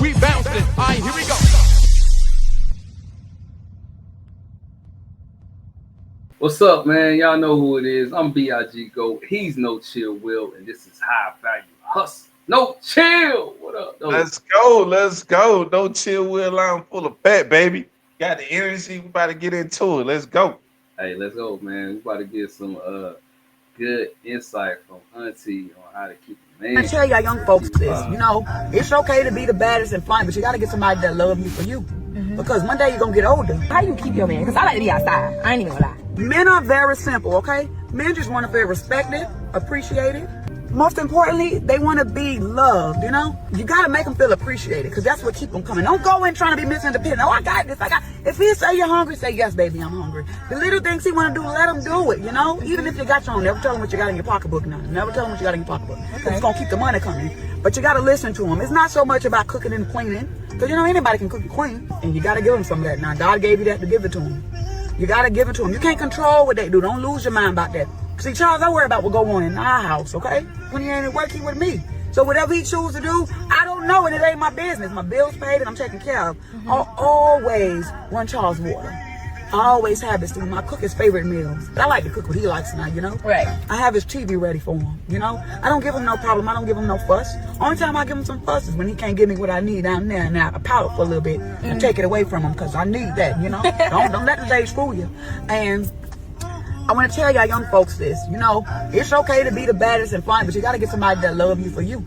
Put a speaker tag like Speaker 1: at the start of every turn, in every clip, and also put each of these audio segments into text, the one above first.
Speaker 1: We bouncing. All right, here we go.
Speaker 2: What's up, man? Y'all know who it is. I'm B.I.G. Goat. He's No Chill Will, and this is High Value Hustle. No Chill. What up, though?
Speaker 3: Let's go. Let's go. Don't chill, Will. I'm full of fat, baby. Got the energy. We about to get into it. Let's go.
Speaker 2: Hey, let's go, man. We about to get some good insight from Auntie on how to keep a man.
Speaker 4: I tell y'all young folks this, it's okay to be the baddest and fun, but you gotta get somebody that love you for you. Because one day you're gonna get older.
Speaker 5: How you keep your man? Because I like to be outside. I ain't even gonna lie.
Speaker 4: Men are very simple, okay? Men just want to feel respected, appreciated. Most importantly, they want to be loved, You got to make them feel appreciated because that's what keep them coming. Don't go in trying to be Mr. Independent. Oh, I got this. If he say you're hungry, say, yes, baby, I'm hungry. The little things he want to do, let him do it, Even if you got your own, never tell him what you got in your pocketbook now. Never tell him what you got in your pocketbook. Okay. It's going to keep the money coming. But you got to listen to him. It's not so much about cooking and cleaning because, anybody can cook and clean. And you got to give him some of that. Now, God gave you that to give it to him. You got to give it to him. You can't control what they do. Don't lose your mind about that. See, Charles, I worry about what go on in our house, okay? When he ain't at work, he with me. So whatever he choose to do, I don't know, and it ain't my business. My bills paid and I'm taken care of. I always run Charles water. I always have his my cook his favorite meals. I like to cook what he likes now,
Speaker 5: Right.
Speaker 4: I have his TV ready for him, I don't give him no problem. I don't give him no fuss. Only time I give him some fuss is when he can't give me what I need down there. Now I pout for a little bit and take it away from him because I need that, don't let the days fool you. And I want to tell y'all young folks this, it's okay to be the baddest and fun, but you got to get somebody that love you for you.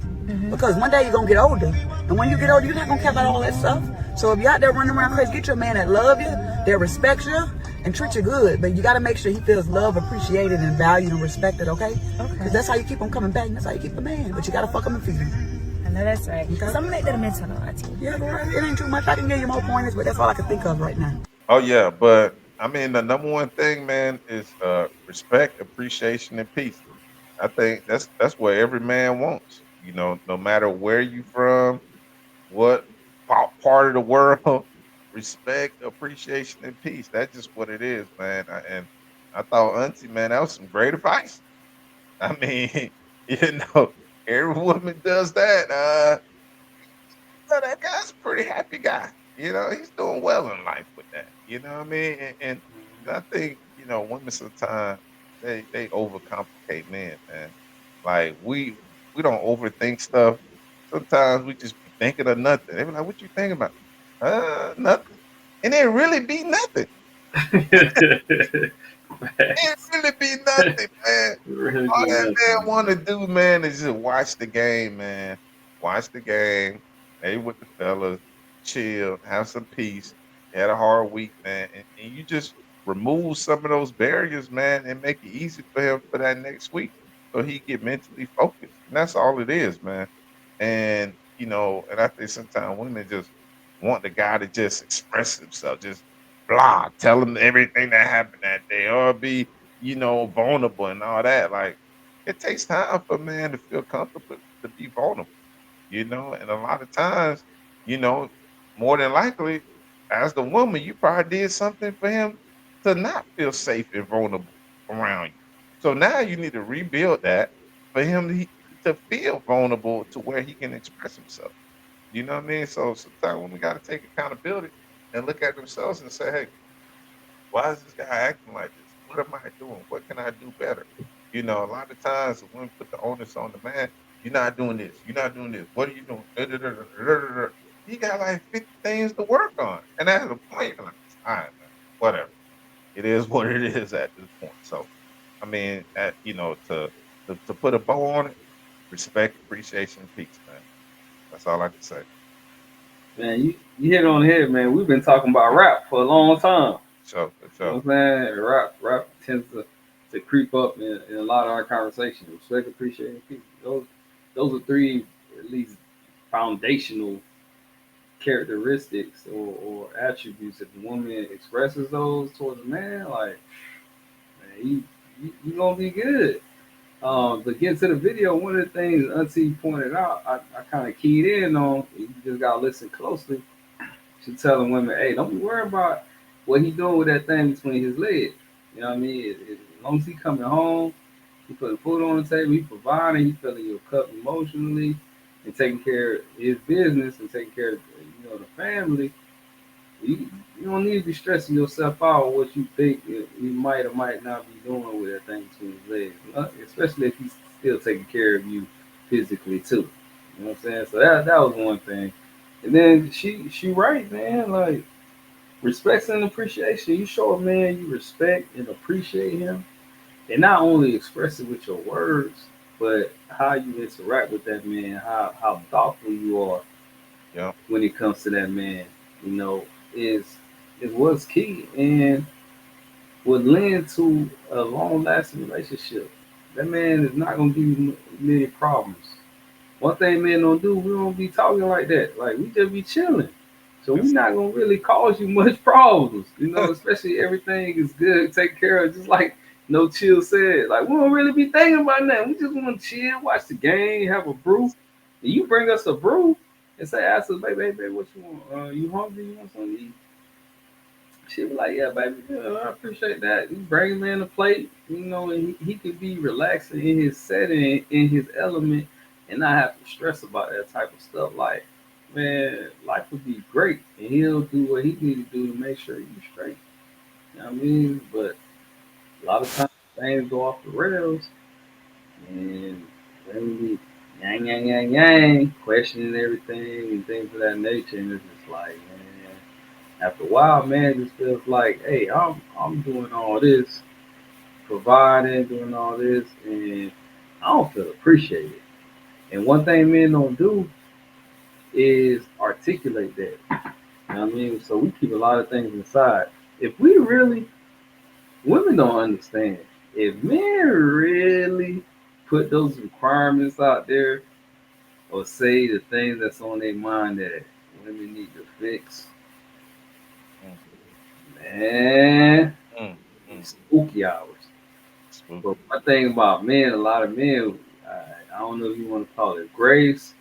Speaker 4: Because one day you're going to get older. And when you get older, you're not going to care about all that stuff. So if you're out there running around crazy, get your man that love you, that respects you, and treat you good. But you got to make sure he feels loved, appreciated, and valued and respected, okay? Because that's how you keep him coming back. And that's how you keep a man. But you got to fuck him and feed him.
Speaker 5: I know that's right. Okay? So I'm going to make that a mental note, Auntie.
Speaker 4: Yeah, right. It ain't too much. I can give you more pointers, but that's all I can think of right now.
Speaker 3: Oh, yeah. But, I mean, the number one thing, man, is respect, appreciation, and peace. I think that's what every man wants. No matter where you from, what part of the world, respect, appreciation, and peace. That's just what it is, man. And I thought, Auntie, man, that was some great advice. I mean, every woman does that. That guy's a pretty happy guy. He's doing well in life with that. You know what I mean? And I think, women sometimes they overcomplicate men, man. Like we don't overthink stuff. Sometimes we just be thinking of nothing. They be like, "What you thinking about?" Nothing. And it really be nothing. It really be nothing, man.
Speaker 2: Really
Speaker 3: All
Speaker 2: be
Speaker 3: that
Speaker 2: nothing.
Speaker 3: man want to do, man, is just watch the game, man. Watch the game. Hey, with the fellas, chill, have some peace. Had a hard week, man, and you just remove some of those barriers, man, and make it easy for him for that next week, so he get mentally focused. And that's all it is, man. And and I think sometimes women just want the guy to just express himself, just blah, tell him everything that happened that day, or be, vulnerable and all that. Like, it takes time for a man to feel comfortable to be vulnerable, and a lot of times, more than likely, as the woman, you probably did something for him to not feel safe and vulnerable around you. So now you need to rebuild that for him to feel vulnerable to where he can express himself. You know what I mean? So sometimes women got to take accountability and look at themselves and say, hey, why is this guy acting like this? What am I doing? What can I do better? A lot of times the women put the onus on the man. You're not doing this. You're not doing this. What are you doing? Da, da, da, da, da, da, da. He got like 50 things to work on. And at the point, you're like, all right, man, whatever. It is what it is at this point. So, I mean, to put a bow on it, respect, appreciation, and peace, man. That's all I can say.
Speaker 2: Man, you hit it on the head, man. We've been talking about rap for a long time.
Speaker 3: So,
Speaker 2: You know what I'm saying? Rap tends to creep up in a lot of our conversations. Respect, appreciation, and peace. Those are three at least foundational characteristics or attributes. If the woman expresses those towards a man, like, man, you gonna be good. But getting to the video, one of the things Auntie pointed out, I kind of keyed in on. You just gotta listen closely. She's telling women, "Hey, don't be worried about what he doing with that thing between his legs. You know what I mean? As long as he coming home, he putting food on the table, he providing, he filling your cup emotionally. and taking care of his business and taking care of the family, you don't need to be stressing yourself out on what you think you might or might not be doing with that thing between his legs, especially if he's still taking care of you physically too. You know what I'm saying? So that was one thing. And then she right, man, like respect and appreciation. You show a man you respect and appreciate him, and not only express it with your words, but how you interact with that man, how thoughtful you are
Speaker 3: Yeah.
Speaker 2: when it comes to that man, you know, is is what's key and would lend to a long lasting relationship. That man is not gonna give you many problems. One thing men don't do, we don't be talking like that. Like we just be chilling. So we're
Speaker 3: Yes.
Speaker 2: not gonna really cause you much problems, especially everything is good, take care of, just like No Chill said. Like we don't really be thinking about nothing. We just wanna chill, watch the game, have a brew. And you bring us a brew and say, ask us, baby, what you want? You hungry? You want something to eat? She was like, yeah, baby, yeah, I appreciate that. You bring him in a plate, and he could be relaxing in his setting, in his element, and not have to stress about that type of stuff. Like, man, life would be great, and he'll do what he need to do to make sure you're straight. You know what I mean? But a lot of times things go off the rails, and women be yang, yang, yang, yang, questioning everything and things of that nature, and it's just like, man. After a while, man, it just feels like, hey, I'm doing all this, providing, doing all this, and I don't feel appreciated. And one thing men don't do is articulate that. You know what I mean? So we keep a lot of things inside. If we really, women don't understand. If men really put those requirements out there or say the things that's on their mind that women need to fix,
Speaker 3: Mm,
Speaker 2: man,
Speaker 3: mm, mm.
Speaker 2: spooky hours. But
Speaker 3: Spooky.
Speaker 2: one thing about men, a lot of men, I don't know if you want to call it grace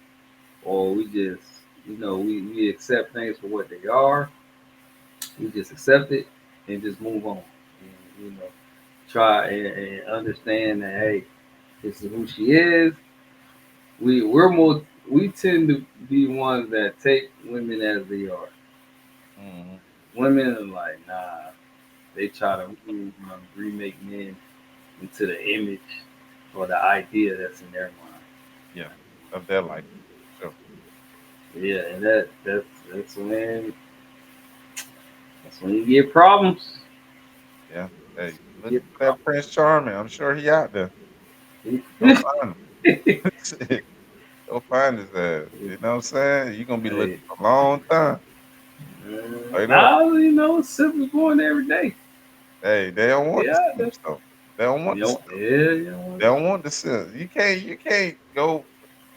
Speaker 2: or we just, we accept things for what they are. We just accept it and just move on. And, try and understand that, hey, this is who she is. We tend to be ones that take women as they are.
Speaker 3: Mm,
Speaker 2: Women are like, nah, they try to remake men into the image or the idea that's in their mind.
Speaker 3: yeah, of their life. Sure.
Speaker 2: Yeah, and that's when you get problems.
Speaker 3: Yeah. Hey,
Speaker 2: You
Speaker 3: look
Speaker 2: get
Speaker 3: for that Prince Charming. I'm sure he out there. Go
Speaker 2: problems.
Speaker 3: find him. Go find his ass. You know what I'm saying? You're gonna be looking
Speaker 2: Hey,
Speaker 3: for a long time. Straight up.
Speaker 2: now Simba's born every day.
Speaker 3: Hey, they don't want the
Speaker 2: Yeah,
Speaker 3: simps though. They don't want the simps.
Speaker 2: you know
Speaker 3: They
Speaker 2: what?
Speaker 3: don't want the simps. You can't go.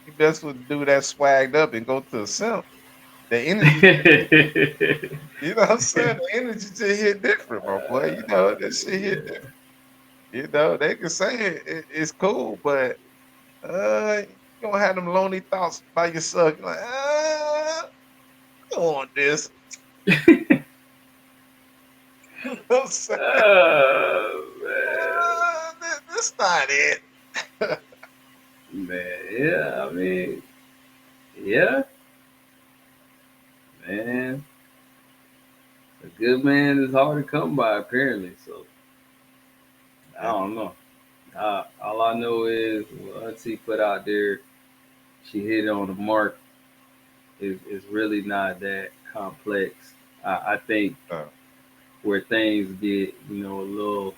Speaker 3: You best would do that swagged up and go to a simp. The energy, you know what I'm saying? The energy just hit different, my boy. You know, that shit hit different. You know, they can say it's cool, but you gonna have them lonely thoughts by yourself. You're like, I don't want this. You know what I'm saying?
Speaker 2: Oh,
Speaker 3: This not it.
Speaker 2: man, yeah, I mean, yeah, man, a good man is hard to come by apparently. So I
Speaker 3: Yeah.
Speaker 2: don't know. All I know is what Auntie put out there, she hit it on the mark. Is really not that complex. I think
Speaker 3: Uh,
Speaker 2: where things get a little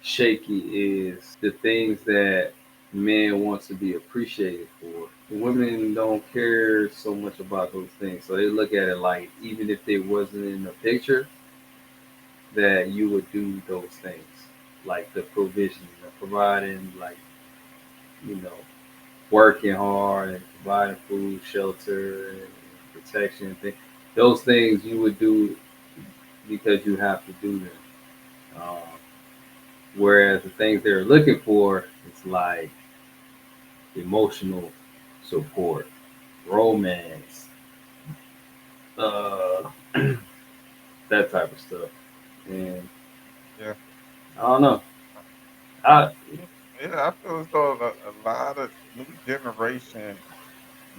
Speaker 2: shaky is the things that men want to be appreciated for. Women don't care so much about those things, so they look at it like even if they wasn't in the picture, that you would do those things, like the provision, providing, like you know, working hard and providing food, shelter, and protection. Those things you would do because you have to do them. Um, Whereas the things they're looking for, it's like emotional support, romance, uh, that type of stuff. And
Speaker 3: yeah.
Speaker 2: I don't know. I
Speaker 3: Yeah, I feel as though a lot of new generation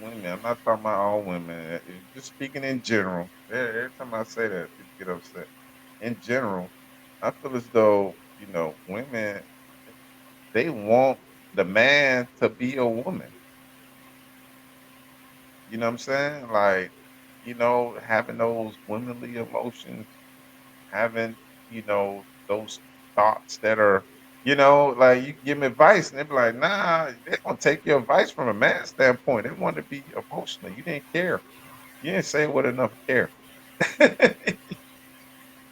Speaker 3: women. I'm not talking about all women. Just speaking in general. Every time I say that, people get upset. In general, I feel as though women they want the man to be a woman. You know what I'm saying? Like, having those womanly emotions, having those thoughts that are, like you give them advice and they be like, nah, they're gonna take your advice from a man's standpoint. They want to be emotional. You didn't care. You didn't say it with enough care.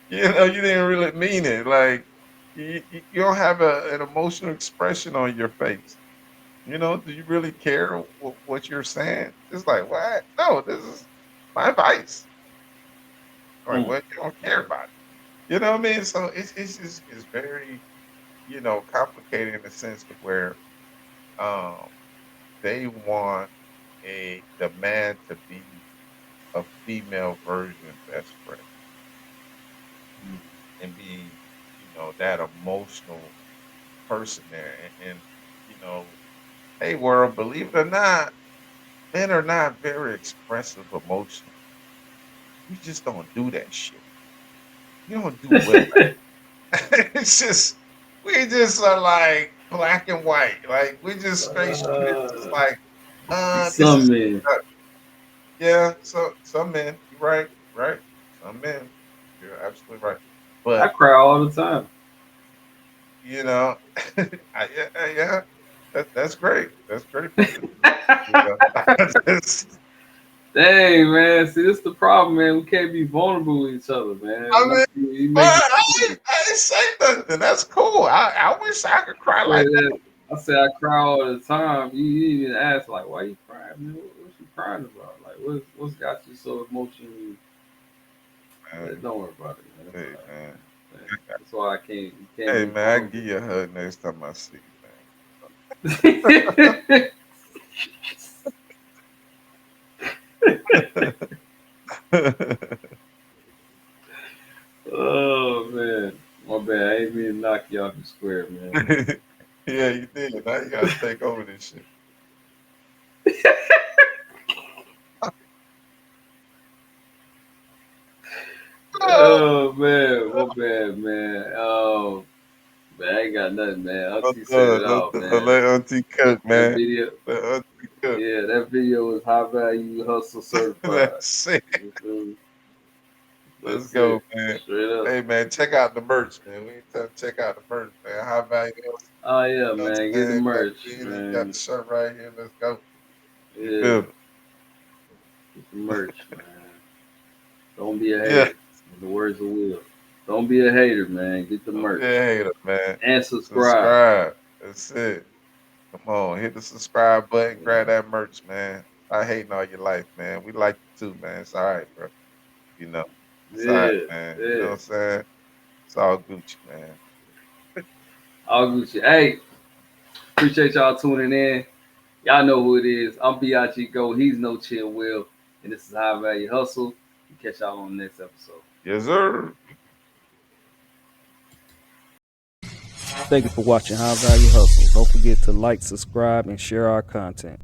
Speaker 3: You didn't really mean it. Like you don't have an emotional expression on your face. Do you really care what you're saying? It's like, what? No, this is my advice. Like,
Speaker 2: Mm.
Speaker 3: what? You don't care about it. You know what I mean? So it's just it's very complicated in the sense of where um they want the man to be a female version of best friend and be that emotional person there and hey world, believe it or not, men are not very expressive emotionally. We just don't do that shit. You don't do well at it. It's just we just are like black and white. Like we just straight shoot it. Just like, this is
Speaker 2: Some men.
Speaker 3: yeah. So some men, you're right, right. Some men, you're absolutely right.
Speaker 2: I
Speaker 3: But
Speaker 2: cry all the time.
Speaker 3: you know, yeah, that's great. That's great for you. You know, Just-
Speaker 2: Dang, man. See, this is the problem, man. We can't be vulnerable with each other, man.
Speaker 3: I mean,
Speaker 2: You
Speaker 3: but
Speaker 2: make me
Speaker 3: I ain't say nothing. That's cool. I wish I could cry
Speaker 2: say
Speaker 3: like
Speaker 2: that. I say I cry all the time. You even ask, like, why you crying, man? What you crying about? Like, what's got you so emotionally?
Speaker 3: that, man.
Speaker 2: Don't worry about it, man. That's
Speaker 3: Hey,
Speaker 2: all right,
Speaker 3: man.
Speaker 2: man. That's why I can't. You can't
Speaker 3: Hey,
Speaker 2: be
Speaker 3: man, I can
Speaker 2: vulnerable.
Speaker 3: give you a hug next time I see you, man.
Speaker 2: Oh man, my bad. I ain't mean to knock you off the square, man.
Speaker 3: Yeah, you did. Now you gotta take over this shit.
Speaker 2: Oh man, my bad, man. Oh man, I ain't got nothing, man. Auntie set it out, man.
Speaker 3: Let Auntie cook,
Speaker 2: That
Speaker 3: man.
Speaker 2: video,
Speaker 3: Let Auntie cook.
Speaker 2: yeah, that video was high value hustle certified.
Speaker 3: That's it.
Speaker 2: You feel me?
Speaker 3: Let's
Speaker 2: That's
Speaker 3: go,
Speaker 2: it,
Speaker 3: man.
Speaker 2: straight up.
Speaker 3: Hey, man, check out the merch, man. We need to check out the merch, man. High value. You
Speaker 2: Oh yeah,
Speaker 3: know what
Speaker 2: man,
Speaker 3: I'm
Speaker 2: get the
Speaker 3: saying? Got
Speaker 2: merch,
Speaker 3: the beanie, got
Speaker 2: man.
Speaker 3: the shirt right here. Let's go. You
Speaker 2: Yeah,
Speaker 3: feel me?
Speaker 2: get the merch, man. Don't be a
Speaker 3: Yeah.
Speaker 2: hater. In the words of Will. Don't be a hater, man. Get the
Speaker 3: Don't be
Speaker 2: merch
Speaker 3: a hater, man.
Speaker 2: and subscribe.
Speaker 3: Subscribe. That's it. Come on, hit the subscribe button, grab that merch, man. I hating all your life, man. We like you too, man. It's all right, bro. You know, it's all right,
Speaker 2: Yeah,
Speaker 3: man. You know
Speaker 2: yeah.
Speaker 3: what I'm saying? It's all Gucci, man.
Speaker 2: All Gucci. Hey, appreciate y'all tuning in. Y'all know who it is. I'm BIG Go. He's No Chill Will. And this is High Value Hustle. Catch y'all on the next episode.
Speaker 3: Yes, sir.
Speaker 1: Thank you for watching High Value Hustle. Don't forget to like, subscribe, and share our content.